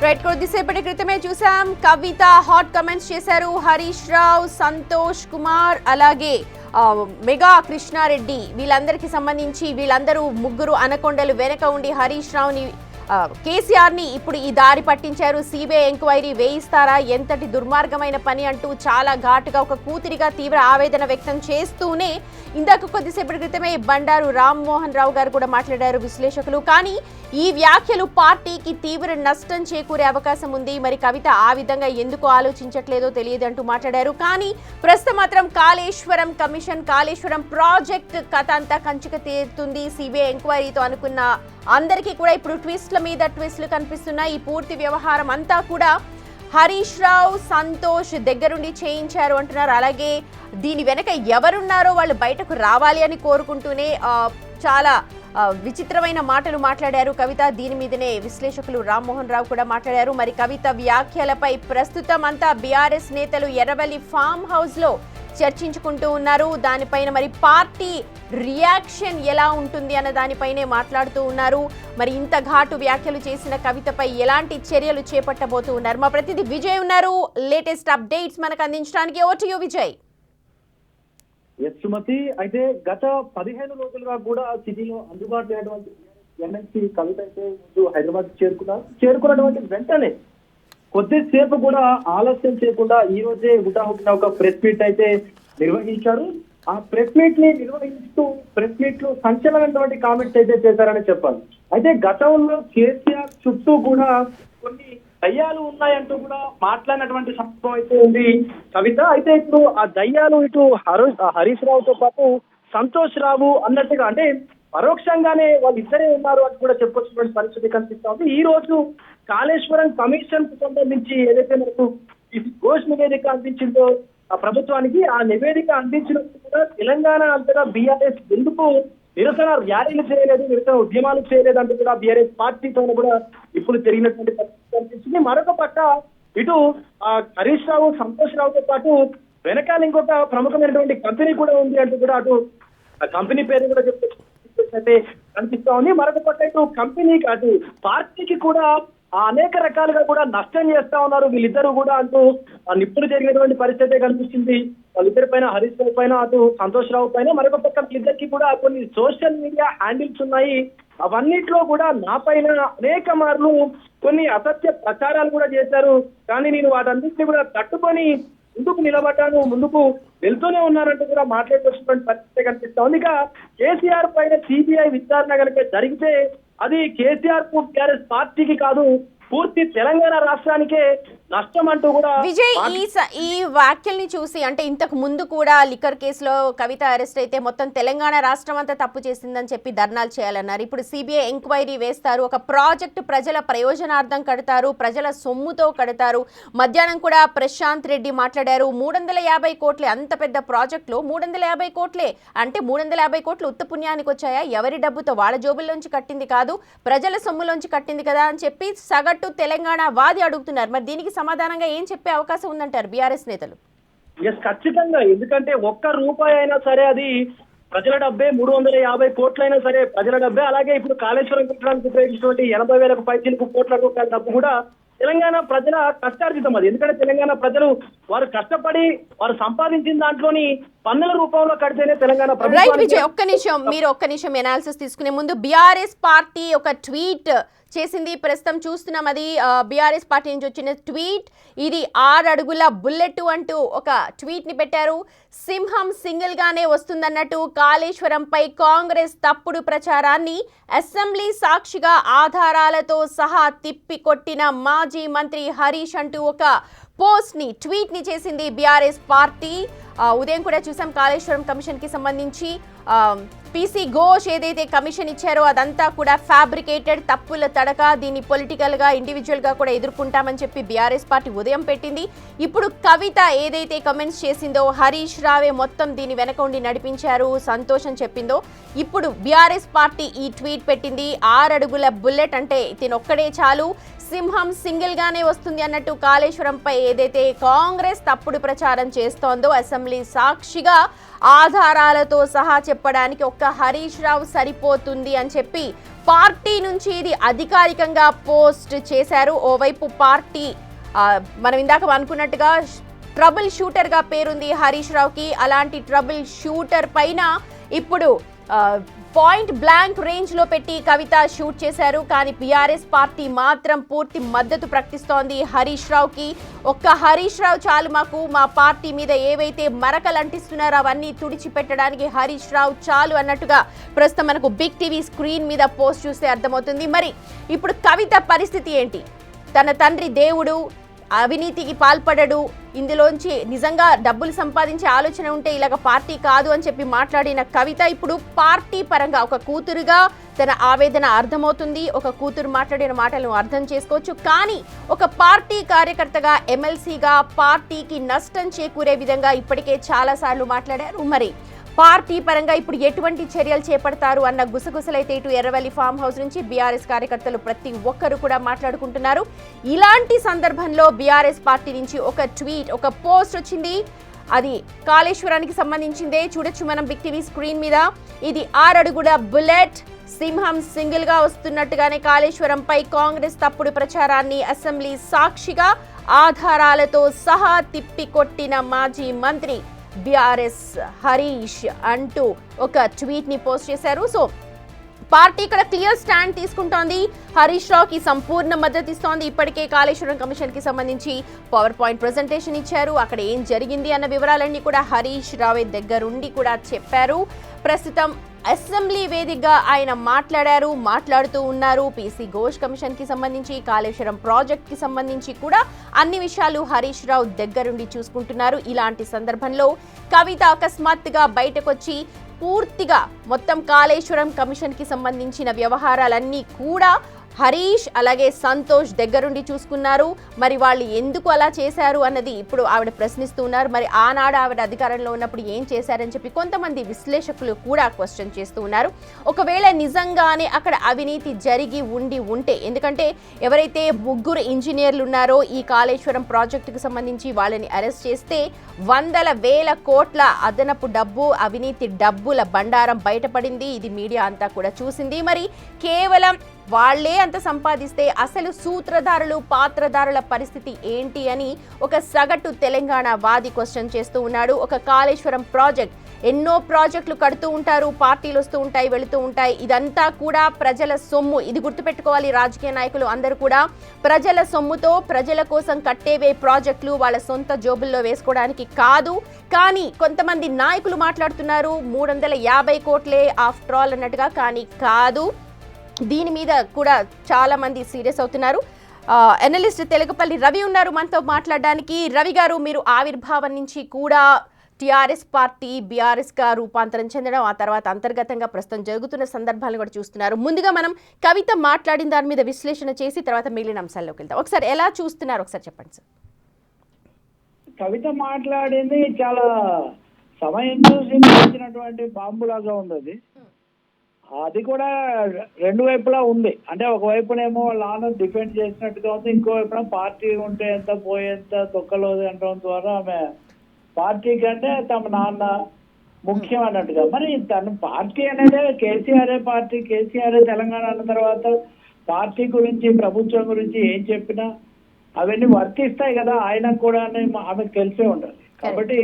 Right కొద్దిసేపటి క్రితమే చూసాం కవిత హాట్ కమెంట్స్ చేశారు. హరీష్ రావు, సంతోష్ కుమార్, అలాగే మెగా కృష్ణారెడ్డి వీళ్ళందరికీ సంబంధించి వీళ్ళందరూ ముగ్గురు అనకొండలు వెనక ఉండి హరీష్ రావుని కేసీఆర్ ని ఇప్పుడు ఈ దారి పట్టించారు. సిబిఐ ఎంక్వైరీ వేయిస్తారా, ఎంతటి దుర్మార్గమైన పని అంటూ చాలా ఘాటుగా ఒక కూతురిగా తీవ్ర ఆవేదన వ్యక్తం చేస్తూనే ఇందాక కొద్దిసేపటి క్రితమే బండారు రామ్మోహన్ రావు గారు కూడా మాట్లాడారు విశ్లేషకులు. కానీ ఈ వ్యాఖ్యలు పార్టీకి తీవ్ర నష్టం చేకూరే అవకాశం ఉంది. మరి కవిత ఆ విధంగా ఎందుకు ఆలోచించట్లేదో తెలియదు అంటూ మాట్లాడారు. కానీ ప్రస్తుతం మాత్రం కాళేశ్వరం కమిషన్, కాళేశ్వరం ప్రాజెక్ట్ కథ అంతా కంచుక తీరుతుంది సిబిఐ ఎంక్వైరీతో అనుకున్న అందరికీ కూడా ఇప్పుడు ట్విస్ట్ల మీద ట్విస్ట్లు కనిపిస్తున్నాయి. ఈ పూర్తి వ్యవహారం అంతా కూడా హరీష్ రావు, సంతోష్ దగ్గరుండి చేయించారు అంటున్నారు. అలాగే దీని వెనక ఎవరున్నారో వాళ్ళు బయటకు రావాలి అని కోరుకుంటూనే చాలా విచిత్రమైన మాటలు మాట్లాడారు కవిత. దీని మీదనే విశ్లేషకులు రామ్మోహన్ రావు కూడా మాట్లాడారు. మరి కవిత వ్యాఖ్యలపై ప్రస్తుతం అంతా బీఆర్ఎస్ నేతలు ఎర్రవల్లి ఫామ్ హౌస్ లో చర్చించుకుంటూ ఉన్నారు. దానిపైన మరి పార్టీ రియాక్షన్ ఎలా ఉంటుంది అన్న దానిపైనే మాట్లాడుతూ ఉన్నారు. మరి ఇంత ఘాటు వ్యాఖ్యలు చేసిన కవితపై ఎలాంటి చర్యలు చేపట్టబోతూ ఉన్నారు? మా ప్రతినిధి విజయ్ ఉన్నారు లేటెస్ట్ అప్డేట్స్ మనకు అందించడానికి. Over to you Vijay. Sumathi, అయితే గత 15 రోజులుగా కూడా సిటీలో అందుబాటులో ఎమ్మెల్సీ కవిత అయితే హైదరాబాద్ చేరుకున్నటువంటి వెంటనే కొద్దిసేపు కూడా ఆలస్యం చేయకుండా ఈ రోజే హుటాహుటిన ఒక ప్రెస్ మీట్ అయితే నిర్వహించారు. ఆ ప్రెస్ మీట్ ని నిర్వహిస్తూ ప్రెస్ మీట్ లో సంచలనమైనటువంటి కామెంట్స్ అయితే చేశారని చెప్పాలి. అయితే గతంలో కేసీఆర్ చుట్టూ కూడా కొన్ని దయ్యాలు ఉన్నాయంటూ కూడా మాట్లాడినటువంటి సందర్భం అయితే ఉంది కవిత. అయితే ఇప్పుడు ఆ దయ్యాలు ఇటు హరీష్ రావుతో పాటు సంతోష్ రావు అన్నట్టుగా, అంటే పరోక్షంగానే వాళ్ళిద్దరే ఉన్నారు అని కూడా చెప్పొచ్చినటువంటి పరిస్థితి కనిపిస్తా ఉంది. ఈ రోజు కాళేశ్వరం కమిషన్ కు సంబంధించి ఏదైతే మనకు ఈ ఘోష్ నివేదిక అందించిందో ఆ ప్రభుత్వానికి, ఆ నివేదిక అందించినప్పుడు కూడా తెలంగాణ అంతగా బీఆర్ఎస్ ఎందుకు నిరసన ర్యాలీలు చేయలేదు, నిరసన ఉద్యమాలు చేయలేదు అంటూ కూడా బీఆర్ఎస్ పార్టీతో కూడా ఇప్పుడు జరిగినటువంటి పరిస్థితి కనిపిస్తుంది. మరొక పక్క ఇటు హరీష్ రావు, సంతోష్ రావుతో పాటు వెనకాల ఇంకొక ప్రముఖమైనటువంటి కంపెనీ కూడా ఉంది అంటూ కూడా అటు ఆ కంపెనీ పేరు కూడా అయితే కనిపిస్తా ఉంది. మరొక పక్క ఇటు కంపెనీకి అటు పార్టీకి కూడా అనేక రకాలుగా కూడా నష్టం చేస్తా ఉన్నారు వీళ్ళిద్దరూ కూడా అంటూ ఇప్పుడు జరిగినటువంటి పరిస్థితి కనిపిస్తుంది. వాళ్ళిద్దరి పైన, హరీష్ రావు పైన, అటు సంతోష్ రావు పైన, మరొక పక్క వీళ్ళిద్దరికి కూడా కొన్ని సోషల్ మీడియా హ్యాండిల్స్ ఉన్నాయి. అవన్నిట్లో కూడా నా పైన అనేక మార్లు కొన్ని అసత్య ప్రచారాలు కూడా చేశారు. కానీ నేను వాటన్నింటినీ కూడా తట్టుకొని ముందుకు నిలబడ్డాను, ముందుకు వెళ్తూనే ఉన్నారంటూ కూడా మాట్లాడుతున్నటువంటి పరిస్థితి కనిపిస్తా ఉంది. ఇక కేసీఆర్ పైన సిబిఐ విచారణ కనుక జరిగితే అది కేసీఆర్ కు టీఆర్ఎస్ పార్టీకి కాదు, పూర్తి తెలంగాణ రాష్ట్రానికే నష్టం అంటూ కూడా విజయ్ ఈ వ్యాఖ్యల్ని చూసి, అంటే ఇంతకు ముందు కూడా లిక్కర్ కేసులో కవిత అరెస్ట్ అయితే మొత్తం తెలంగాణ రాష్ట్రం అంతా తప్పు చేసిందని చెప్పి ధర్నాలు చేయాలన్నారు. ఇప్పుడు సిబిఐ ఎంక్వైరీ వేస్తారు, ఒక ప్రాజెక్టు ప్రజల ప్రయోజనార్థం కడతారు, ప్రజల సొమ్ముతో కడతారు. మధ్యాహ్నం కూడా ప్రశాంత్ రెడ్డి మాట్లాడారు, 350 కోట్లే, అంత పెద్ద ప్రాజెక్టులో 350 కోట్లే అంటే 350 కోట్లు ఉత్త పుణ్యానికి వచ్చాయా? ఎవరి డబ్బుతో, వాళ్ళ జోబుల్లోంచి కట్టింది కాదు, ప్రజల సొమ్ములోంచి కట్టింది కదా అని చెప్పి సగటు తెలంగాణ వాది అడుగుతున్నారు. మరి దీనికి సమాధానంగా ఏం చెప్పే అవకాశం ఉందంటారు బీఆర్ఎస్ నేతలు? ఖచ్చితంగా, ఎందుకంటే ఒక్క రూపాయి అయినా సరే అది ప్రజల డబ్బే, 350 కోట్లైనా సరే ప్రజల డబ్బే. అలాగే ఇప్పుడు కాళేశ్వరం కట్టడానికి ఉపయోగించినటువంటి 80,000 పైచీలకు కోట్ల రూపాయల డబ్బు కూడా తెలంగాణ ప్రజల కష్టార్జితం అది. ఎందుకంటే తెలంగాణ ప్రజలు వారు కష్టపడి వారు సంపాదించిన దాంట్లోని పన్నుల రూపంలో కడితేనే తెలంగాణ ప్రభుత్వం. ఒక్క నిమిషం ఎనాలిసిస్ తీసుకునే ముందు, బీఆర్ఎస్ పార్టీ ఒక ట్వీట్ చేసింది, ప్రస్తుతం చూస్తున్నాం. అది బీఆర్ఎస్ పార్టీ నుంచి వచ్చిన ట్వీట్. ఇది 6 అడుగుల బుల్లెట్ అంటూ ఒక ట్వీట్ ని పెట్టారు. సింహం సింగిల్ గానే వస్తుందన్నట్టు కాళేశ్వరంపై కాంగ్రెస్ తప్పుడు ప్రచారాన్ని అసెంబ్లీ సాక్షిగా ఆధారాలతో సహా తిప్పికొట్టిన మాజీ మంత్రి హరీష్ అంటూ ఒక పోస్ట్ ని, ట్వీట్ ని చేసింది బీఆర్ఎస్ పార్టీ. ఉదయం కూడా చూసాం కాళేశ్వరం కమిషన్ కి సంబంధించి పీసీ ఘోష్ ఏదైతే కమిషన్ ఇచ్చారో అదంతా కూడా ఫ్యాబ్రికేటెడ్, తప్పుల తడక, దీన్ని పొలిటికల్ గా, ఇండివిజువల్ గా కూడా ఎదుర్కొంటామని చెప్పి బీఆర్ఎస్ పార్టీ ఉదయం పెట్టింది. ఇప్పుడు కవిత ఏదైతే కమెంట్స్ చేసిందో, హరీష్ రావే మొత్తం దీని వెనక ఉండి నడిపించారు, సంతోషం చెప్పిందో, ఇప్పుడు బీఆర్ఎస్ పార్టీ ఈ ట్వీట్ పెట్టింది. 6 అడుగుల బుల్లెట్ అంటే తినొక్కడే చాలు, సింహం సింగిల్ గానే వస్తుంది అన్నట్టు కాళేశ్వరంపై ఏదైతే కాంగ్రెస్ తప్పుడు ప్రచారం చేస్తోందో అసెంబ్లీ సాక్షిగా ఆధారాలతో సహా చెప్పడానికి ఒక్క హరీష్ రావు సరిపోతుంది అని చెప్పి పార్టీ నుంచి ఇది అధికారికంగా పోస్ట్ చేశారు. ఓవైపు పార్టీ మనం ఇందాక అనుకున్నట్టుగా ట్రబుల్ షూటర్గా పేరుంది హరీష్ రావుకి. అలాంటి ట్రబుల్ షూటర్ పైన ఇప్పుడు పాయింట్ బ్లాంక్ రేంజ్లో పెట్టి కవిత షూట్ చేశారు. కానీ బీఆర్ఎస్ పార్టీ మాత్రం పూర్తి మద్దతు ప్రకటిస్తోంది హరీష్ రావుకి. ఒక్క హరీష్ రావు చాలు మాకు, మా పార్టీ మీద ఏవైతే మరకలు అంటిస్తున్నారో అవన్నీ తుడిచిపెట్టడానికి హరీష్ రావు చాలు అన్నట్టుగా ప్రస్తుతం మనకు బిగ్ టీవీ స్క్రీన్ మీద పోస్ట్ చూస్తే అర్థమవుతుంది. మరి ఇప్పుడు కవిత పరిస్థితి ఏంటి? తన తండ్రి దేవుడు, అవినీతికి పాల్పడడు, ఇందులోంచి నిజంగా డబ్బులు సంపాదించే ఆలోచన ఉంటే ఇలాగ పార్టీ కాదు అని చెప్పి మాట్లాడిన కవిత ఇప్పుడు పార్టీ పరంగా ఒక కూతురుగా తన ఆవేదన అర్థమవుతుంది. ఒక కూతురు మాట్లాడిన మాటలను అర్థం చేసుకోవచ్చు. కానీ ఒక పార్టీ కార్యకర్తగా, ఎమ్మెల్సీగా పార్టీకి నష్టం చేకూరే విధంగా ఇప్పటికే చాలాసార్లు మాట్లాడారు. మరి పార్టీ పరంగా ఇప్పుడు ఎటువంటి చర్యలు చేపడతారు అన్న గుసగుసలైతే ఇటు ఎర్రవల్లి ఫామ్ హౌస్ నుంచి బీఆర్ఎస్ కార్యకర్తలు ప్రతి ఒక్కరు కూడా మాట్లాడుకుంటున్నారు. ఇలాంటి సందర్భంలో బీఆర్ఎస్ పార్టీ నుంచి ఒక ట్వీట్, ఒక పోస్ట్ వచ్చింది. అది కాళేశ్వరానికి సంబంధించిందే. చూడొచ్చు మనం బిగ్ టీవీ స్క్రీన్ మీద. ఇది 6 అడుగుల బుల్లెట్, సింహం సింగిల్ గా వస్తున్నట్టుగానే కాళేశ్వరంపై కాంగ్రెస్ తప్పుడు ప్రచారాన్ని అసెంబ్లీ సాక్షిగా ఆధారాలతో సహా తిప్పికొట్టిన మాజీ మంత్రి బీఆర్ఎస్ హరీష్ అంటూ ఒక ట్వీట్ ని పోస్ట్ చేశారు. సో పార్టీ ఇక్కడ క్లియర్ స్టాండ్ తీసుకుంటోంది. హరీష్ రావుకి సంపూర్ణ మద్దతు ఇస్తోంది. ఇప్పటికే కాళేశ్వరం కమిషన్ కి సంబంధించి పవర్ పాయింట్ ప్రెజెంటేషన్ ఇచ్చారు. అక్కడ ఏం జరిగింది అన్న వివరాలన్నీ కూడా హరీష్ రావే దగ్గరుండి కూడా చెప్పారు. ప్రస్తుతం అసెంబ్లీ వేదికగా ఆయన మాట్లాడుతూ ఉన్నారు. పీసీ ఘోష్ కమిషన్ కి సంబంధించి, కాళేశ్వరం ప్రాజెక్ట్ కి సంబంధించి కూడా అన్ని విషయాలు హరీష్ రావు దగ్గరుండి చూసుకుంటున్నారు. ఇలాంటి సందర్భంలో కవిత అకస్మాత్తుగా బయటకొచ్చి పూర్తిగా మొత్తం కాళేశ్వరం కమిషన్ కి సంబంధించిన వ్యవహారాలన్నీ కూడా హరీష్ అలాగే సంతోష్ దగ్గరుండి చూసుకున్నారు. మరి వాళ్ళు ఎందుకు అలా చేశారు అన్నది ఇప్పుడు ఆవిడ ప్రశ్నిస్తూ ఉన్నారు. మరి ఆనాడు ఆవిడ అధికారంలో ఉన్నప్పుడు ఏం చేశారని చెప్పి కొంతమంది విశ్లేషకులు కూడా క్వశ్చన్ చేస్తూ ఉన్నారు. ఒకవేళ నిజంగానే అక్కడ అవినీతి జరిగి ఉంటే, ఎందుకంటే ఎవరైతే 3 ఇంజనీర్లు ఉన్నారో ఈ కాళేశ్వరం ప్రాజెక్టుకు సంబంధించి వాళ్ళని అరెస్ట్ చేస్తే 100,000 కోట్ల అదనపు డబ్బు, అవినీతి డబ్బుల బండారం బయటపడింది. ఇది మీడియా అంతా కూడా చూసింది. మరి కేవలం వాళ్లే అంత సంపాదిస్తే అసలు సూత్రధారులు, పాత్రధారుల పరిస్థితి ఏంటి అని ఒక సగటు తెలంగాణ వాది క్వశ్చన్ చేస్తూ ఉన్నాడు. ఒక కాళేశ్వరం ప్రాజెక్ట్, ఎన్నో ప్రాజెక్టులు కడుతూ ఉంటారు, పార్టీలు వస్తూ ఉంటాయి, వెళుతూ ఉంటాయి. ఇదంతా కూడా ప్రజల సొమ్ము. ఇది గుర్తుపెట్టుకోవాలి రాజకీయ నాయకులు అందరూ కూడా. ప్రజల సొమ్ముతో ప్రజల కోసం కట్టేవే ప్రాజెక్టులు, వాళ్ళ సొంత జోబుల్లో వేసుకోవడానికి కాదు. కానీ కొంతమంది నాయకులు మాట్లాడుతున్నారు 350 కోట్లే ఆఫ్టర్ ఆల్ అన్నట్టుగా. కానీ కాదు. దీని మీద కూడా చాలా మంది సీరియస్ అవుతున్నారు. ఎనలిస్ట్ తెలుగుపల్లి రవి ఉన్నారు మనతో మాట్లాడడానికి. రవి గారు, మీరు ఆవిర్భావం నుంచి కూడా టీఆర్ఎస్ పార్టీ బీఆర్ఎస్ గా రూపాంతరం చెందడం, ఆ తర్వాత అంతర్గతంగా ప్రస్తుతం జరుగుతున్న సందర్భాలను కూడా చూస్తున్నారు. ముందుగా మనం కవిత మాట్లాడిన దాని మీద విశ్లేషణ చేసి తర్వాత మిగిలిన అంశాల్లోకి వెళ్దాం. ఒకసారి ఎలా చూస్తున్నారు ఒకసారి చెప్పండి సార్. కవిత మాట్లాడింది చాలా సమయం చూసి వచ్చినటువంటి బాంబులాగా ఉంది. అది కూడా 2 వైపులా ఉంది. అంటే ఒకవైపునేమో లాను డిఫెండ్ చేసినట్టుగా ఉంది, ఇంకోవైపున పార్టీ ఉంటే ఎంత పోయేంత తొక్కలేదు అనడం ద్వారా ఆమె పార్టీ కంటే తమ నాన్న ముఖ్యం అన్నట్టుగా. మరి తన పార్టీ అనేది కేసీఆర్ పార్టీ, కేసీఆర్ తెలంగాణ అన్న తర్వాత పార్టీ గురించి, ప్రభుత్వం గురించి ఏం చెప్పినా అవన్నీ వర్తిస్తాయి కదా ఆయనకు కూడా ఆమెకు తెలిసే ఉండాలి. కాబట్టి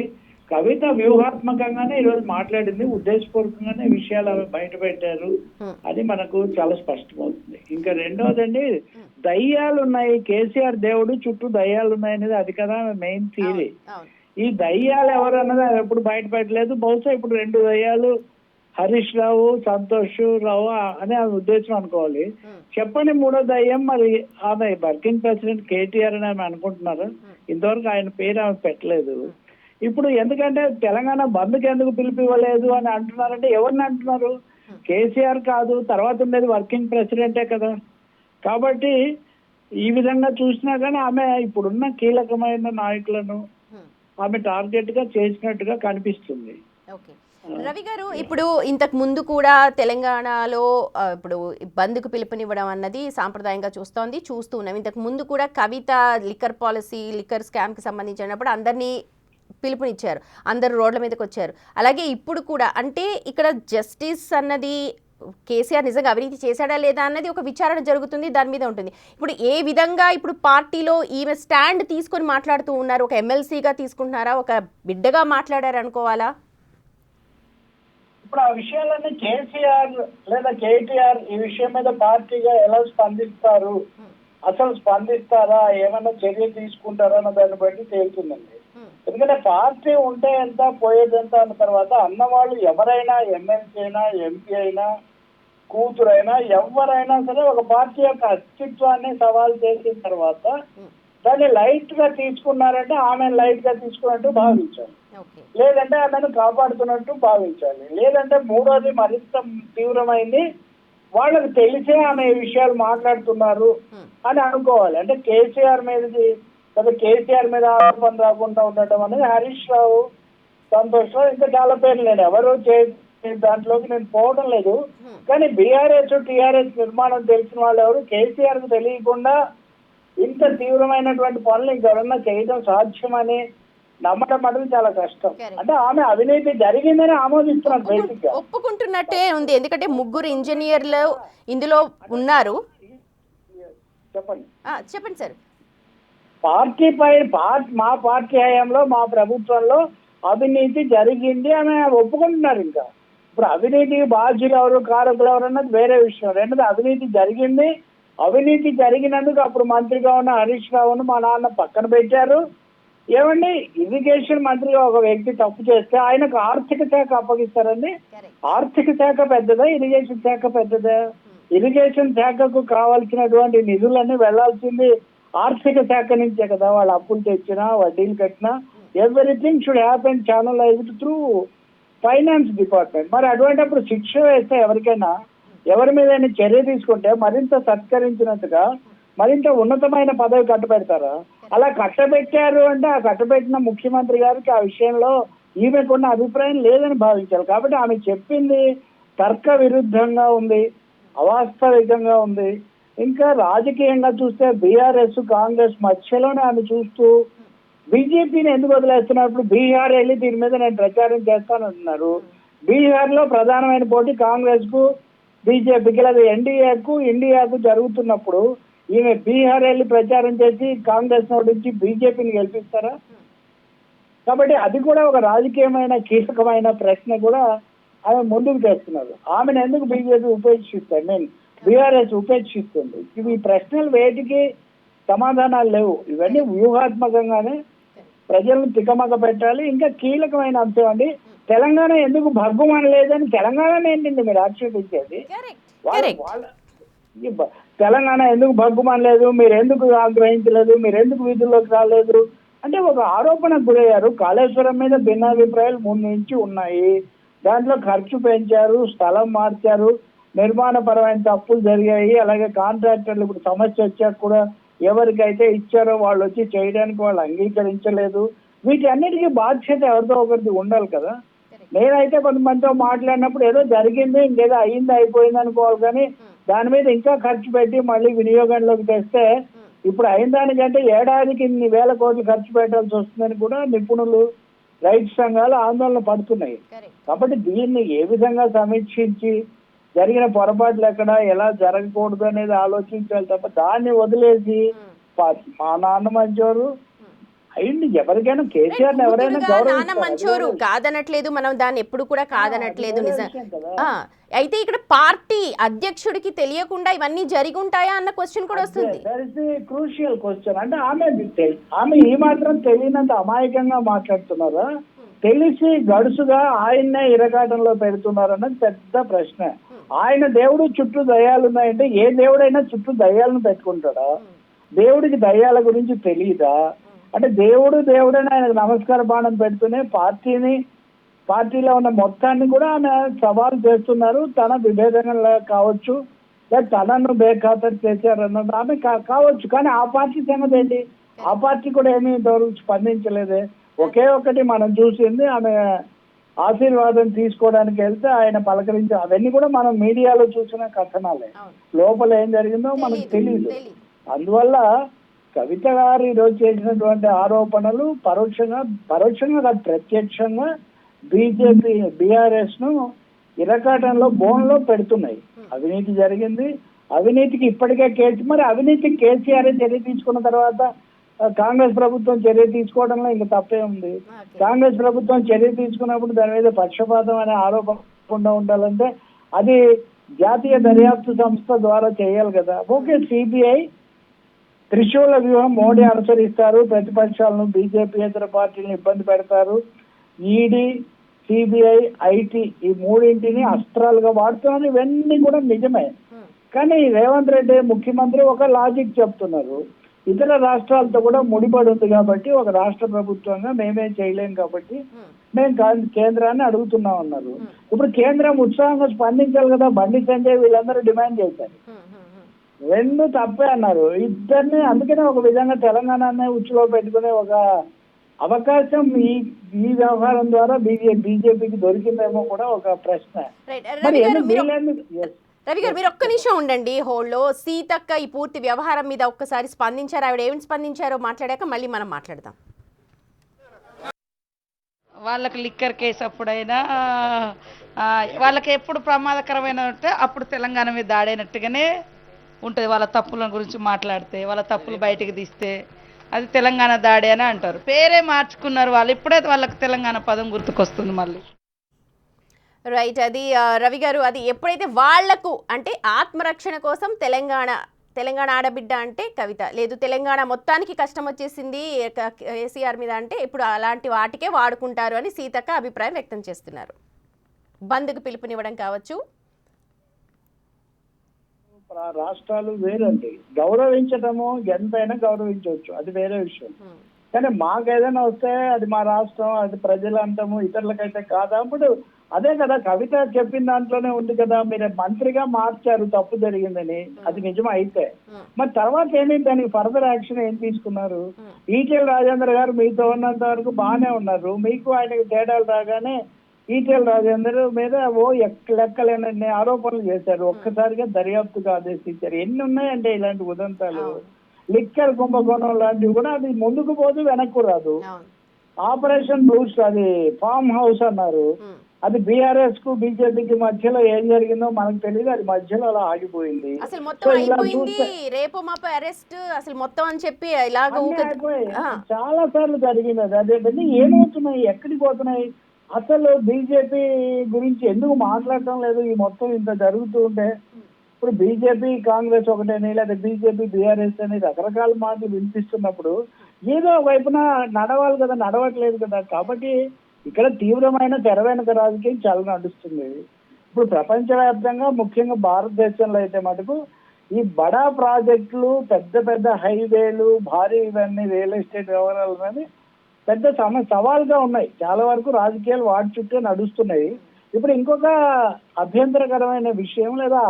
కవిత వ్యూహాత్మకంగానే ఈరోజు మాట్లాడింది, ఉద్దేశపూర్వకంగానే విషయాలు అవి బయట పెట్టారు. అది మనకు చాలా స్పష్టమవుతుంది. ఇంకా రెండోదండి, దయ్యాలు ఉన్నాయి, కేసీఆర్ దేవుడు చుట్టూ దయ్యాలు ఉన్నాయనేది అది కదా మెయిన్ థియరీ. ఈ దయ్యాలు ఎవరు అన్నది అది ఎప్పుడు బయట పెట్టలేదు. బహుశా ఇప్పుడు 2 దయ్యాలు హరీష్ రావు, సంతోష్ రావు అనే ఉద్దేశం అనుకోవాలి. చెప్పండి 3వ దయ్యం మరి ఆమె వర్కింగ్ ప్రెసిడెంట్ కేటీఆర్ అని ఆమె అనుకుంటున్నారు. ఇంతవరకు ఆయన పేరు ఆమె పెట్టలేదు. ఇప్పుడు ఎందుకంటే తెలంగాణ బంద్కి ఎందుకు పిలిపివ్వలేదు అని అంటున్నారంటే ఎవరిని అంటున్నారు? కేసీఆర్ కాదు, తర్వాత ఉండేది వర్కింగ్ ప్రెసిడెంటే కదా. కాబట్టి ఈ విధంగా చూసినా కానీ ఆమె ఇప్పుడున్న కీలకమైన నాయకులను ఆమె టార్గెట్ గా చేసినట్టుగా కనిపిస్తుంది. రవి గారు, ఇప్పుడు ఇంతకు ముందు కూడా తెలంగాణలో ఇప్పుడు బంద్కు పిలుపునివ్వడం అన్నది సాంప్రదాయంగా చూస్తూ ఉన్నాం. ఇంతకు ముందు కూడా కవిత లిక్కర్ పాలసీ, లిక్కర్ స్కామ్ కి సంబంధించినప్పుడు అందరినీ పిలుపునిచ్చారు, అందరూ రోడ్ల మీదకి వచ్చారు. అలాగే ఇప్పుడు కూడా అంటే ఇక్కడ జస్టిస్ అన్నది కేసీఆర్ నిజంగా అవినీతి చేశాడా లేదా అన్నది ఒక విచారణ జరుగుతుంది, దాని మీద ఉంటుంది. ఇప్పుడు ఏ విధంగా ఇప్పుడు పార్టీలో ఈమె స్టాండ్ తీసుకొని మాట్లాడుతూ ఉన్నారు? ఒక ఎమ్మెల్సీగా తీసుకుంటున్నారా, ఒక బిడ్డగా మాట్లాడారు అనుకోవాలా? ఇప్పుడు ఆ విషయాలన్నీ కేసీఆర్ లేదా కేటీఆర్ ఈ విషయం మీద పార్టీగా ఎలా స్పందిస్తారు, అసలు స్పందిస్తారా, ఏమైనా చర్య తీసుకుంటారా అన్న దాన్ని బట్టి తేలుతుందండి. ఎందుకంటే పార్టీ ఉంటే ఎంత పోయేది ఎంత అన్న తర్వాత అన్నవాళ్ళు ఎవరైనా ఎమ్మెల్సీ అయినా ఎంపీ అయినా కూతురైనా ఎవరైనా సరే ఒక పార్టీ యొక్క అస్తిత్వాన్ని సవాల్ చేసిన తర్వాత దాన్ని లైట్ గా తీసుకున్నారంటే ఆమె లైట్ గా తీసుకున్నట్టు భావించాలి, లేదంటే ఆమెను కాపాడుతున్నట్టు భావించాలి, లేదంటే మూడోది మరింత తీవ్రమైంది వాళ్ళకి తెలిసే ఆమె ఈ విషయాలు మాట్లాడుతున్నారు అని అనుకోవాలి. అంటే కేసీఆర్ మీదది లేదా కేసీఆర్ మీద ఆరోపణ రాకుండా ఉండటం అనేది హరీష్ రావు, సంతోష్ రావు, ఇంకా చాలా పేర్లు నేను ఎవరు దాంట్లోకి నేను పోవడం లేదు. కానీ బీఆర్ఎస్ టీఆర్ఎస్ నిర్మాణం తెలిసిన వాళ్ళు ఎవరు కేసీఆర్ కు తెలియకుండా ఇంత తీవ్రమైనటువంటి పనులు ఇంకెవరన్నా చేయడం సాధ్యమని నమ్మడం అనేది చాలా కష్టం. అంటే ఆమె అవినీతి జరిగిందని ఆమోదిస్తున్నారు, బేసిక్ గా ఒప్పుకుంటున్నట్టే ఉంది. ఎందుకంటే ముగ్గురు ఇంజనీర్లు ఇందులో ఉన్నారు. చెప్పండి సార్. పార్టీపై మా పార్టీ హయాంలో మా ప్రభుత్వంలో అవినీతి జరిగింది అని ఒప్పుకుంటున్నారు. ఇంకా ఇప్పుడు అవినీతి బాధ్యులు ఎవరు కారకులు ఎవరు అన్నది వేరే విషయం. రెండోది అవినీతి జరిగింది, అవినీతి జరిగినందుకు అప్పుడు మంత్రిగా ఉన్న హరీష్ రావును మా నాన్న పక్కన పెట్టారు. ఏమండి, ఇరిగేషన్ మంత్రిగా ఒక వ్యక్తి తప్పు చేస్తే ఆయనకు ఆర్థిక శాఖ అప్పగిస్తారండి. ఆర్థిక శాఖ పెద్దదా, ఇరిగేషన్ శాఖ పెద్దదా? ఇరిగేషన్ శాఖకు కావాల్సినటువంటి నిధులన్నీ వెళ్లాల్సింది ఆర్థిక శాఖ నుంచే కదా. వాళ్ళు అప్పులు తెచ్చినా వడ్డీలు కట్టినా everything should happen channelised through finance department. మరి అటువంటిప్పుడు శిక్ష వేస్తే ఎవరికైనా ఎవరి మీద చర్య తీసుకుంటే మరింత సత్కరించినట్టుగా మరింత ఉన్నతమైన పదవి కట్టబెడతారా? అలా కట్టబెట్టారు అంటే ఆ కట్టబెట్టిన ముఖ్యమంత్రి గారికి ఆ విషయంలో ఈమెకున్న అభిప్రాయం లేదని భావించాలి. కాబట్టి ఆమె చెప్పింది తర్క విరుద్ధంగా ఉంది, అవాస్తవికంగా ఉంది. ఇంకా రాజకీయంగా చూస్తే బీఆర్ఎస్ కాంగ్రెస్ మధ్యలోనే ఆమె చూస్తూ బీజేపీని ఎందుకు వదిలేస్తున్నప్పుడు బీహార్ వెళ్ళి దీని మీద నేను ప్రచారం చేస్తానంటున్నారు. బీహార్ లో ప్రధానమైన పోటీ కాంగ్రెస్ కు బీజేపీకి లేదా ఎన్డీఏకు ఇండియాకు జరుగుతున్నప్పుడు ఈమె బీహార్ వెళ్ళి ప్రచారం చేసి కాంగ్రెస్ నోడించి బీజేపీని గెలిపిస్తారా? కాబట్టి అది కూడా ఒక రాజకీయమైన కీలకమైన ప్రశ్న కూడా ఆమె ముందుకు తెస్తున్నారు. ఆమెను ఎందుకు బీజేపీ ఉపేక్షిస్తుంది, బీఆర్ఎస్ ఉపేక్షిస్తుంది? ఇవి ప్రశ్నలు వేటికి సమాధానాలు లేవు. ఇవన్నీ వ్యూహాత్మకంగానే ప్రజలను తికమక పెట్టాలి. ఇంకా కీలకమైన అంశం అండి, తెలంగాణ ఎందుకు భగ్గుమనలేదని తెలంగాణ ఏంటండి మీరు ఆక్షేపించేది? తెలంగాణ ఎందుకు భగ్గుమనలేదు, మీరు ఎందుకు ఆగ్రహించలేదు, మీరు ఎందుకు విధుల్లోకి రాలేదు అంటే ఒక ఆరోపణకు గురయ్యారు. కాళేశ్వరం మీద భిన్నాభిప్రాయాలు ముందు నుంచి ఉన్నాయి. దాంట్లో ఖర్చు పెంచారు, స్థలం మార్చారు, నిర్మాణపరమైన తప్పులు జరిగాయి. అలాగే కాంట్రాక్టర్లు ఇప్పుడు సమస్య వచ్చాక కూడా ఎవరికైతే ఇచ్చారో వాళ్ళు వచ్చి చేయడానికి వాళ్ళు అంగీకరించలేదు. వీటన్నిటికీ బాధ్యత ఎవరితో ఒకరిది ఉండాలి కదా. నేనైతే కొంతమందితో మాట్లాడినప్పుడు ఏదో జరిగింది, ఇంకేదో అయ్యింది అయిపోయింది అనుకోవాలి, కానీ దాని మీద ఇంకా ఖర్చు పెట్టి మళ్ళీ వినియోగంలోకి తెస్తే ఇప్పుడు అయిన దానికంటే ఏడాదికి ఇన్ని వేల కోట్లు ఖర్చు పెట్టాల్సి వస్తుందని కూడా నిపుణులు, రైతు సంఘాలు ఆందోళన పడుతున్నాయి. కాబట్టి దీన్ని ఏ విధంగా సమీక్షించి జరిగిన పొరపాట్లు ఎక్కడ ఎలా జరగకూడదు అనేది ఆలోచించాలి తప్ప దాన్ని వదిలేసి మా నాన్న మంచోరు అయింది ఎవరికైనా కేసీఆర్ ఎవరైనా నాన్న మంచోరు కాదనట్లేదు, మనం దాన్ని ఎప్పుడు కూడా కాదనట్లేదు నిజం. అయితే ఇక్కడ పార్టీ అధ్యక్షుడికి తెలియకుండా ఇవన్నీ జరిగి ఉంటాయా అన్న క్వశ్చన్ కూడా వస్తుంది. Crucial question. అంటే ఆమె ఈ మాత్రం తెలియనంత అమాయకంగా మాట్లాడుతున్నారా, తెలిసి గడుసుగా ఆయన్నే ఇరకాటంలో పెడుతున్నారన్నది పెద్ద ప్రశ్న. ఆయన దేవుడు చుట్టూ దయ్యాలు ఉన్నాయంటే ఏ దేవుడైనా చుట్టూ దయ్యాలను పెట్టుకుంటాడా? దేవుడికి దయ్యాల గురించి తెలియదా? అంటే దేవుడని ఆయనకు నమస్కార బాణం పెడుతూనే పార్టీలో ఉన్న మొత్తాన్ని కూడా ఆమె సవాల్ చేస్తున్నారు. తన విభేదంగా కావచ్చు, లేదా తనను బేఖాతరు చేశారన్నది ఆమె కావచ్చు. కానీ ఆ పార్టీ సంగతి ఏంటి? ఆ పార్టీ కూడా ఏమీ ఇంతవరకు స్పందించలేదే. ఒకే ఒకటి మనం చూసింది, ఆమె ఆశీర్వాదం తీసుకోవడానికి వెళ్తే ఆయన పలకరించి, అవన్నీ కూడా మనం మీడియాలో చూసిన కథనాలే. లోపల ఏం జరిగిందో మనకు తెలియదు. అందువల్ల కవిత గారు ఈరోజు చేసినటువంటి ఆరోపణలు పరోక్షంగా కాదు ప్రత్యక్షంగా బీఆర్ఎస్ ను ఇరకాటంలో బోన్లో పెడుతున్నాయి. అవినీతి జరిగింది, అవినీతికి ఇప్పటికే కేసు, మరి అవినీతికి కేసీఆర్ చర్య తీసుకున్న తర్వాత కాంగ్రెస్ ప్రభుత్వం చర్య తీసుకోవడంలో ఇంకా తప్పే ఉంది. కాంగ్రెస్ ప్రభుత్వం చర్య తీసుకున్నప్పుడు దాని మీద పక్షపాతం అనే ఆరోపణ ఉండాలంటే అది జాతీయ దర్యాప్తు సంస్థ ద్వారా చేయాలి కదా. ఓకే, సిబిఐ త్రిశూల వ్యూహం మోడీ అనుసరిస్తారు, ప్రతిపక్షాలను బీజేపీయేతర పార్టీలను ఇబ్బంది పెడతారు. ఈడీ, సిబిఐ, ఐటీ ఈ మూడింటిని అస్త్రాలుగా వాడుతున్నారు. ఇవన్నీ కూడా నిజమే. కానీ రేవంత్ రెడ్డి ముఖ్యమంత్రి ఒక లాజిక్ చెప్తున్నారు, ఇతర రాష్ట్రాలతో కూడా ముడిపడి ఉంది కాబట్టి ఒక రాష్ట్ర ప్రభుత్వంగా మేమేం చేయలేం కాబట్టి మేము కేంద్రాన్ని అడుగుతున్నాం అన్నారు. ఇప్పుడు కేంద్రం ఉత్సాహంగా స్పందించాలి కదా. బండి సంజయ్ వీళ్ళందరూ డిమాండ్ చేశారు, రెండు తప్పే అన్నారు ఇద్దరిని. అందుకనే ఒక విధంగా తెలంగాణనే ఉచ్చులో పెట్టుకునే ఒక అవకాశం ఈ వ్యవహారం ద్వారా బీజేపీకి దొరికిందేమో కూడా ఒక ప్రశ్న. రవి గారు మీరు ఒక్క నిమిషం ఉండండి హోల్డ్లో. సీతక్క ఈ పూర్తి వ్యవహారం మీద ఒక్కసారి స్పందించారు. ఆవిడ ఏమి స్పందించారో మాట్లాడాక మళ్ళీ మనం మాట్లాడదాం. వాళ్ళకి లిక్కర్ కేసు అప్పుడైనా వాళ్ళకి ఎప్పుడు ప్రమాదకరమైన ఉంటే అప్పుడు తెలంగాణ మీద దాడైనట్టుగానే ఉంటుంది. వాళ్ళ తప్పుల గురించి మాట్లాడితే, వాళ్ళ తప్పులు బయటికి తీస్తే అది తెలంగాణ దాడి అని అంటారు. పేరే మార్చుకున్నారు వాళ్ళు. ఇప్పుడే వాళ్ళకి తెలంగాణ పదం గుర్తుకొస్తుంది మళ్ళీ. రైట్, అది రవి గారు, అది ఎప్పుడైతే వాళ్లకు అంటే ఆత్మరక్షణ కోసం తెలంగాణ ఆడబిడ్డ అంటే కవిత, లేదు తెలంగాణ మొత్తానికి కష్టం వచ్చేసింది కేసీఆర్ మీద అంటే ఇప్పుడు అలాంటి వాటికే వాడుకుంటారు అని సీతక్క అభిప్రాయం వ్యక్తం చేస్తున్నారు. బంద్కు పిలుపునివ్వడం కావచ్చు. రాష్ట్రాలు వేరండి, గౌరవించటము ఎంతైనా గౌరవించవచ్చు, అది వేరే విషయం. కానీ మాకు ఏదైనా వస్తే అది మా రాష్ట్రం, అది ప్రజలు అంటాము, ఇతరులకైతే కాదా. అప్పుడు అదే కదా కవిత చెప్పిన దాంట్లోనే ఉంది కదా, మీరు మంత్రిగా మార్చారు తప్పు జరిగిందని, అది నిజం అయితే మరి తర్వాత ఏమి దానికి ఫర్దర్ యాక్షన్ ఏం తీసుకున్నారు? ఈటెల రాజేందర్ గారు మీతో ఉన్నంత వరకు బాగానే ఉన్నారు, మీకు ఆయనకి తేడాలు రాగానే ఈటెల రాజేందర్ మీద లెక్కలేనన్ని ఆరోపణలు చేశారు. ఒక్కసారిగా దర్యాప్తుగా ఆదేశించారు. ఎన్ని ఉన్నాయంటే ఇలాంటి ఉదంతాలు. లిక్కర్ కుంభకోణం లాంటివి కూడా అది ముందుకు పోదు వెనక్కు రాదు. ఆపరేషన్ బూస్ట్ అది ఫామ్ హౌస్ అన్నారు, అది బీఆర్ఎస్ కు బీజేపీకి మధ్యలో ఏం జరిగిందో మనకు తెలియదు, అది మధ్యలో అలా ఆగిపోయింది. అసలు మొత్తం అయిపోయింది, రేపు మాప అరెస్ట్ అసలు మొత్తం అని చెప్పి చాలా సార్లు జరిగింది. అది అదే ఏమవుతున్నాయి, ఎక్కడికి పోతున్నాయి, అసలు బీజేపీ గురించి ఎందుకు మాట్లాడటం లేదు? ఈ మొత్తం ఇంత జరుగుతూ ఉంటే ఇప్పుడు బీజేపీ కాంగ్రెస్ ఒకటేని, లేదా బీజేపీ బీఆర్ఎస్ అని రకరకాల మాటలు వినిపిస్తున్నప్పుడు ఏదో వైపున నడవాలి కదా, నడవట్లేదు కదా. కాబట్టి ఇక్కడ తీవ్రమైన తెర వెనుక రాజకీయం చాలా నడుస్తుంది. ఇప్పుడు ప్రపంచవ్యాప్తంగా ముఖ్యంగా భారతదేశంలో అయితే మటుకు ఈ బడా ప్రాజెక్టులు, పెద్ద పెద్ద హైవేలు, భారీ ఇవన్నీ రియల్ ఎస్టేట్ వ్యవహారాలు అనేది పెద్ద సవాల్గా ఉన్నాయి. చాలా వరకు రాజకీయాలు వాటి చుట్టూ నడుస్తున్నాయి. ఇప్పుడు ఇంకొక అభ్యంతరకరమైన విషయం లేదా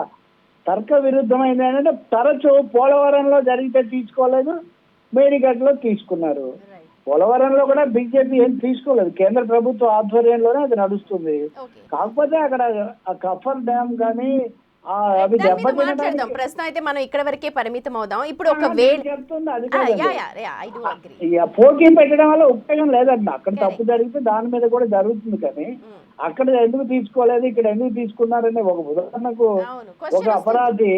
తర్క విరుద్ధమైంది ఏంటంటే తరచూ పోలవరంలో జరిగితే తీసుకోలేదు, మేడిగడ్డలో తీసుకున్నారు. పోలవరంలో కూడా బీజేపీ ఏం తీసుకోలేదు, కేంద్ర ప్రభుత్వ ఆధ్వర్యంలోనే అది నడుస్తుంది. కాకపోతే అక్కడ కఫర్ డ్యామ్ కానీ ప్రశ్న అయితే మనం ఇక్కడ వరకే పరిమితం అవుదాం. ఇప్పుడు ఒక పోటీ పెట్టడం వల్ల ఉపయోగం లేదండి. అక్కడ తప్పు జరిగితే దాని మీద కూడా జరుగుతుంది, కానీ అక్కడ ఎందుకు తీసుకోలేదు, ఇక్కడ ఎందుకు తీసుకున్నారనే ఒక ఉదాహరణకు ఒక అపరాధి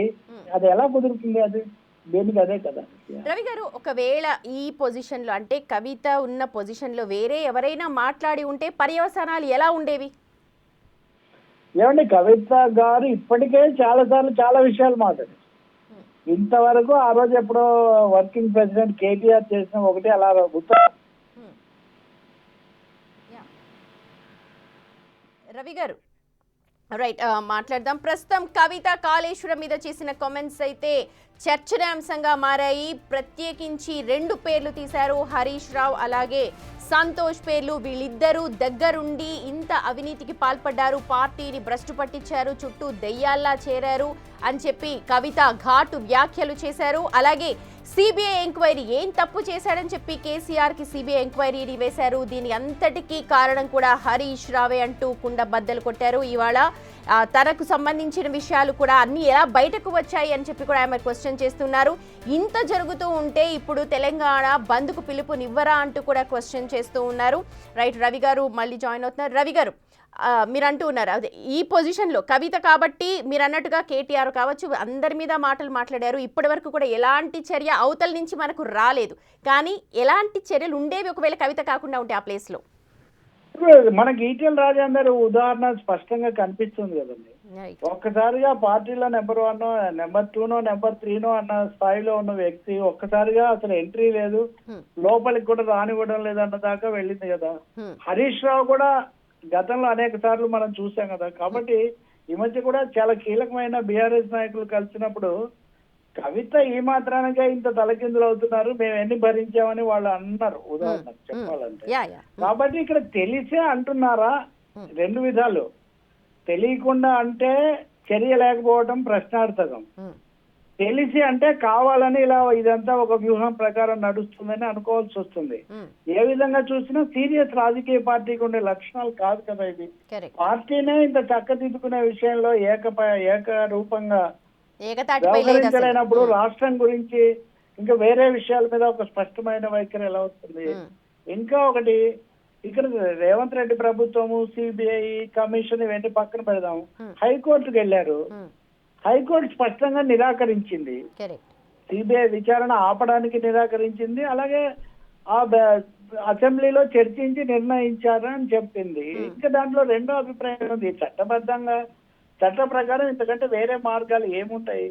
అది ఎలా కుదురుతుంది? అది దేనికి అదే కదా. రవి గారు, ఒకవేళ ఈ పొజిషన్ లో అంటే కవిత ఉన్న పొజిషన్ లో వేరే ఎవరైనా మాట్లాడి ఉంటే పర్యవసానాలు ఎలా ఉండేవి? ఏమండి, కవిత గారు ఇప్పటికే చాలా సార్లు చాలా విషయాలు మాట్లాడారు. ఇంతవరకు ఆ రోజు ఎప్పుడో వర్కింగ్ ప్రెసిడెంట్ కేటీఆర్ చేసిన ఒకటి అలా రవి గారు రైట్, మాట్లాడదాం. ప్రస్తుతం కవిత కాళేశ్వరం మీద చేసిన కామెంట్స్ అయితే చర్చనీయాంశంగా మారాయి. ప్రత్యేకించి 2 పేర్లు తీశారు, హరీష్ రావు అలాగే సంతోష్ పేర్లు. వీళ్ళిద్దరూ దగ్గరుండి ఇంత అవినీతికి పాల్పడ్డారు, పార్టీని భ్రష్టు పట్టించారు, చుట్టూ దెయ్యాల్లా చేరారు అని చెప్పి కవిత ఘాటు వ్యాఖ్యలు చేశారు. అలాగే సిబిఐ ఎంక్వైరీ, ఏం తప్పు చేశాడని చెప్పి కేసీఆర్కి సిబిఐ ఎంక్వైరీని వేశారు. దీని అంతటికీ కారణం కూడా హరీష్ రావే అంటూ కుండ బద్దలు కొట్టారు. ఇవాళ తనకు సంబంధించిన విషయాలు కూడా అన్ని ఎలా బయటకు వచ్చాయి అని చెప్పి కూడా ఆమె క్వశ్చన్ చేస్తున్నారు. ఇంత జరుగుతూ ఉంటే ఇప్పుడు తెలంగాణ బంద్కు పిలుపునివ్వరా అంటూ కూడా క్వశ్చన్ చేస్తూ ఉన్నారు. రైట్, రవి గారు మళ్ళీ జాయిన్ అవుతున్నారు. రవి గారు, మీరు అంటూ ఉన్నారు అదే ఈ పొజిషన్లో కవిత కాబట్టి మీరు అన్నట్టుగా కేటీఆర్ కావచ్చు అందరి మీద మాటలు మాట్లాడారు. ఇప్పటి వరకు కూడా ఎలాంటి చర్య అవతల నుంచి మనకు రాలేదు. కానీ ఎలాంటి చర్యలు ఉండేవి ఒకవేళ కవిత కాకుండా ఉంటే ఆ ప్లేస్లో? మనకి ఈటెల రాజేందర్ ఉదాహరణ స్పష్టంగా కనిపిస్తుంది కదండి. ఒక్కసారిగా పార్టీలో నెంబర్ 1, నెంబర్ 2నో నెంబర్ 3నో అన్న స్థాయిలో ఉన్న వ్యక్తి ఒక్కసారిగా అసలు ఎంట్రీ లేదు, లోపలికి కూడా రానివ్వడం లేదన్న దాకా వెళ్ళింది కదా. హరీష్ రావు కూడా గతంలో అనేక సార్లు మనం చూసాం కదా. కాబట్టి ఈ మధ్య కూడా చాలా కీలకమైన బీఆర్ఎస్ నాయకులు కలిసినప్పుడు కవిత ఈ మాత్రానికే ఇంత తలకిందులు అవుతున్నారు, మేము ఎన్ని భరించామని వాళ్ళు అన్నారు ఉదాహరణ చెప్పాలంటే. కాబట్టి ఇక్కడ తెలిసే అంటున్నారా? రెండు విధాలు. తెలియకుండా అంటే చర్య లేకపోవడం ప్రశ్నార్థకం, తెలిసి అంటే కావాలని ఇలా ఇదంతా ఒక వ్యూహం ప్రకారం నడుస్తుందని అనుకోవాల్సి వస్తుంది. ఏ విధంగా చూసినా సీరియస్ రాజకీయ పార్టీకి ఉండే లక్షణాలు కాదు కదా ఇది. పార్టీనే ఇంత చక్కదిద్దుకునే విషయంలో ఏకరూపంగా వ్యవహరించలేనప్పుడు రాష్ట్రం గురించి ఇంకా వేరే విషయాల మీద ఒక స్పష్టమైన వైఖరి ఎలా వస్తుంది? ఇంకా ఒకటి, ఇక్కడ రేవంత్ రెడ్డి ప్రభుత్వము, సిబిఐ, కమిషన్ ఇవన్నీ పక్కన పెడదాం, హైకోర్టుకు వెళ్ళారు. హైకోర్టు స్పష్టంగా నిరాకరించింది. సిబిఐ విచారణ ఆపడానికి నిరాకరించింది. అలాగే ఆ అసెంబ్లీలో చర్చించి నిర్ణయించారని చెప్పింది. ఇంకా దాంట్లో రెండో అభిప్రాయం ఉంది. చట్ట ప్రకారం ఇంతకంటే వేరే మార్గాలు ఏముంటాయి?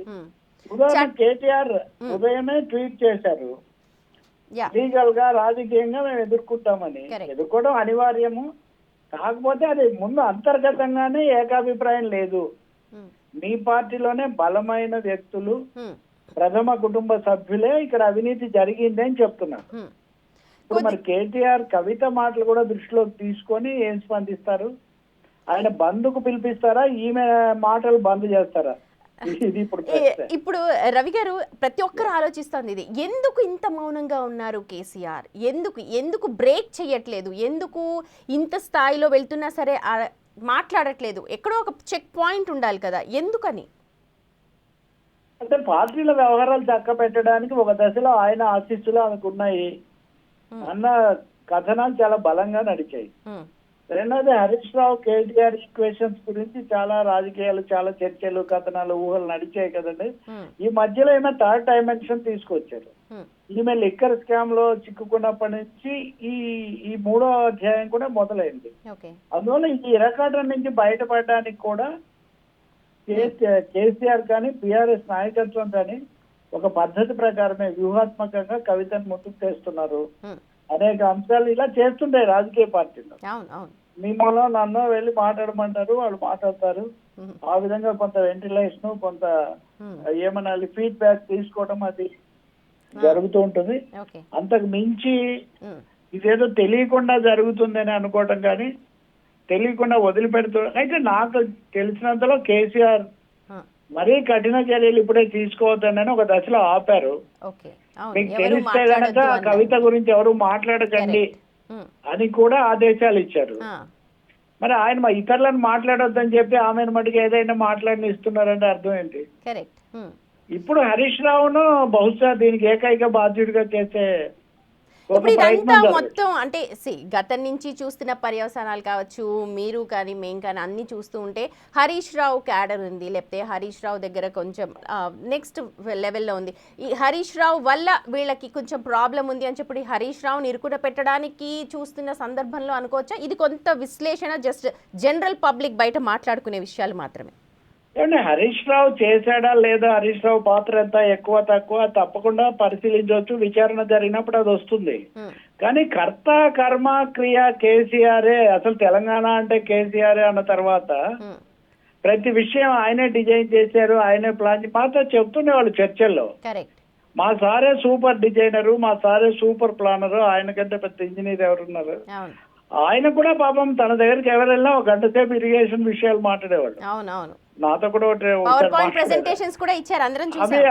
ఉదాహరణ కేటీఆర్ ఉదయమే ట్వీట్ చేశారు, లీగల్ గా రాజకీయంగా మేము ఎదుర్కొంటామని. ఎదుర్కోవడం అనివార్యము, కాకపోతే అది ముందు అంతర్గతంగానే ఏకాభిప్రాయం లేదు. మీ పార్టీలోనే బలమైన వ్యక్తులు, ప్రథమ కుటుంబ సభ్యులే ఇక్కడ అవినీతి జరిగింది అని చెప్తున్నారు. ఇప్పుడు మరి కేటీఆర్ కవిత మాటలు కూడా దృష్టిలోకి తీసుకొని ఏం స్పందిస్తారు? ఆయన బంద్కు పిలిపిస్తారా, ఈమె మాటలు బంద్ చేస్తారా? ఇప్పుడు రవి గారు, ప్రతి ఒక్కరు ఆలోచిస్తుంది ఇది, ఎందుకు ఇంత మౌనంగా ఉన్నారు కేసీఆర్? ఎందుకు బ్రేక్ చేయట్లేదు? ఎందుకు ఇంత స్థాయిలో వెళ్తున్నా సరే మాట్లాడట్లేదు? ఎక్కడో ఒక చెక్ పాయింట్ ఉండాలి కదా, ఎందుకని? అంటే పార్టీల వ్యవహారాలు చక్క పెట్టడానికి ఒక దశలో ఆయన ఆశీస్సులు అనుకున్నాయి అన్న కథనాలు చాలా బలంగా నడిచాయి. రెండోది హరీష్ రావు కేటీఆర్ ఈక్వేషన్స్ గురించి చాలా రాజకీయాలు, చాలా చర్చలు, కథనాలు, ఊహలు నడిచాయి కదండి. ఈ మధ్యలో ఏమో థర్డ్ డైమెన్షన్ తీసుకొచ్చారు. ఈమె లిక్కర్ స్కామ్ లో చిక్కుకున్నప్పటి నుంచి ఈ మూడో అధ్యాయం కూడా మొదలైంది. అందువల్ల ఈ ఇరకాటం నుంచి బయటపడడానికి కూడా కేసీఆర్ కానీ బీఆర్ఎస్ నాయకత్వం కానీ ఒక పద్ధతి ప్రకారమే వ్యూహాత్మకంగా కవితను ముందుకు తెస్తున్నారు. అనేక అంశాలు ఇలా చేస్తుంటాయి రాజకీయ పార్టీలో. మిమ్మల్ని నన్ను వెళ్ళి మాట్లాడమంటారు, వాళ్ళు మాట్లాడతారు. ఆ విధంగా కొంత వెంటిలేషన్, కొంత ఏమనాలి ఫీడ్బ్యాక్ తీసుకోవడం అది జరుగుతూ ఉంటుంది. అంతకు మించి ఇదేదో తెలియకుండా జరుగుతుందని అనుకోవటం కానీ, తెలియకుండా వదిలిపెడుతూ అయితే నాకు తెలిసినంతలో కేసీఆర్ మరీ కఠిన చర్యలు ఇప్పుడే తీసుకోవద్దని ఒక దశలో ఆపారు. మీకు తెలిస్తే గనక కవిత గురించి ఎవరు మాట్లాడకండి అని కూడా ఆదేశాలు ఇచ్చారు. మరి ఆయన ఇతరులను మాట్లాడొద్దని చెప్పి ఆమెను మటుకు ఏదైనా మాట్లాడనిస్తున్నారంటే అర్థం ఏంటి? ఇప్పుడు హరీష్ రావును బహుశా దీనికి ఏకైక బాధ్యుడిగా చేసే ఇప్పుడు ఇదంతా మొత్తం అంటే గతం నుంచి చూస్తున్న పర్యవసానాలు కావచ్చు, మీరు కానీ మేము కానీ అన్ని చూస్తూ ఉంటే హరీష్ రావు క్యాడర్ ఉంది, లేకపోతే హరీష్ రావు దగ్గర కొంచెం నెక్స్ట్ లెవెల్లో ఉంది. ఈ హరీష్ రావు వల్ల వీళ్ళకి కొంచెం ప్రాబ్లం ఉంది అని చెప్పి హరీష్ రావుని ఇరుకున పెట్టడానికి చూస్తున్న సందర్భంలో అనుకోవచ్చా? ఇది కొంత విశ్లేషణ, జస్ట్ జనరల్ పబ్లిక్ బయట మాట్లాడుకునే విషయాలు మాత్రమే. ఏమంటే హరీష్ రావు చేశాడా లేదా, హరీష్ రావు పాత్ర ఎంత ఎక్కువ తక్కువ తప్పకుండా పరిశీలించవచ్చు. విచారణ జరిగినప్పుడు అది వస్తుంది. కానీ కర్త కర్మ క్రియ కేసీఆరే, అసలు తెలంగాణ అంటే కేసీఆరే అన్న తర్వాత ప్రతి విషయం ఆయనే డిజైన్ చేశారు, ఆయనే ప్లాన్ మాతో చెప్తుండేవాళ్ళు చర్చల్లో. మా సారే సూపర్ డిజైనరు, మా సారే సూపర్ ప్లానరు, ఆయనకంటే పెద్ద ఇంజనీర్ ఎవరున్నారు? ఆయన కూడా పాపం తన దగ్గరికి ఎవరు వెళ్ళినా ఒక గంట సేపు ఇరిగేషన్ విషయాలు మాట్లాడేవాళ్ళు. నాతో కూడా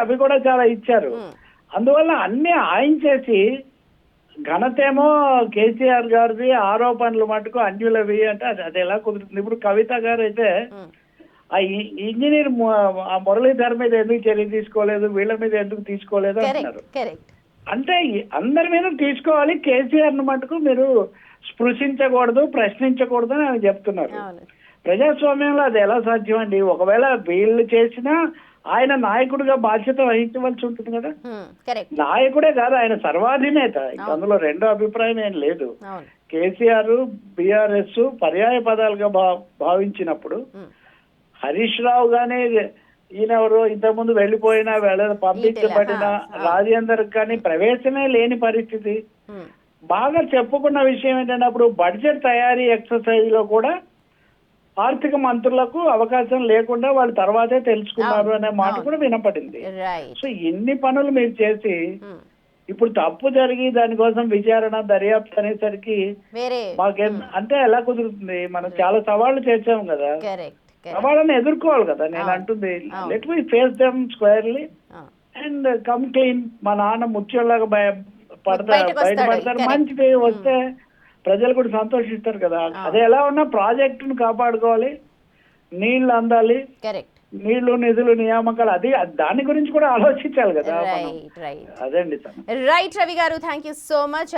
అవి కూడా చాలా ఇచ్చారు. అందువల్ల అన్ని ఆయన చేసి ఘనతేమో కేసీఆర్ గారిది, ఆరోపణలు మటుకు అన్యులవి అంటే అది ఎలా కుదురుతుంది? ఇప్పుడు కవిత గారు అయితే ఇంజనీర్ ఆ మురళీధర్ మీద ఎందుకు చర్య తీసుకోలేదు, వీళ్ళ మీద ఎందుకు తీసుకోలేదు అంటున్నారు. కరెక్ట్ కరెక్ట్ అంటే అందరి మీద తీసుకోవాలి, కేసీఆర్ మటుకు మీరు స్పృశించకూడదు, ప్రశ్నించకూడదు అని ఆయన చెప్తున్నారు. అవును ప్రజాస్వామ్యంలో అది ఎలా సాధ్యం అండి? ఒకవేళ వీళ్ళు చేసినా ఆయన నాయకుడిగా బాధ్యత వహించవలసి ఉంటుంది కదా. కరెక్ట్ నాయకుడే కాదు, ఆయన సర్వాధినేత. అందులో రెండో అభిప్రాయం ఏం లేదు. అవును కేసీఆర్ బీఆర్ఎస్ పర్యాయ పదాలుగా భావించినప్పుడు హరీష్ రావు గానీ ఈయన ఎవరు ఇంతకుముందు వెళ్ళిపోయినా పంపించబడిన రాజేందర్ కానీ ప్రవేశమే లేని పరిస్థితి. బాగా చెప్పుకున్న విషయం ఏంటంటే అప్పుడు బడ్జెట్ తయారీ ఎక్సర్సైజ్ లో కూడా ఆర్థిక మంత్రులకు అవకాశం లేకుండా వాళ్ళు తర్వాతే తెలుసుకున్నారు అనే మాట కూడా వినపడింది. సో ఇన్ని పనులు మీరు చేసి ఇప్పుడు తప్పు జరిగి దానికోసం విచారణ దర్యాప్తు అనేసరికి మాకేం అంటే ఎలా కుదురుతుంది? మనం చాలా సవాళ్లు చేసాం కదా, సవాళ్ళని ఎదుర్కోవాలి కదా. నేను అంటుంది let me face them squarely and come clean. మా నాన్న ముత్యంలాగా బయటపడతారు, మంచిది వస్తే ప్రజలు కూడా సంతోషిస్తారు కదా. అదే ఎలా ఉన్నా ప్రాజెక్టును కాపాడుకోవాలి, నీళ్లు అందాలి, నీళ్లు నిధులు నియామకాలు, అది దాని గురించి కూడా ఆలోచించాలి కదా. అదండి. రైట్ రవి గారు, థ్యాంక్ యూ సో మచ్.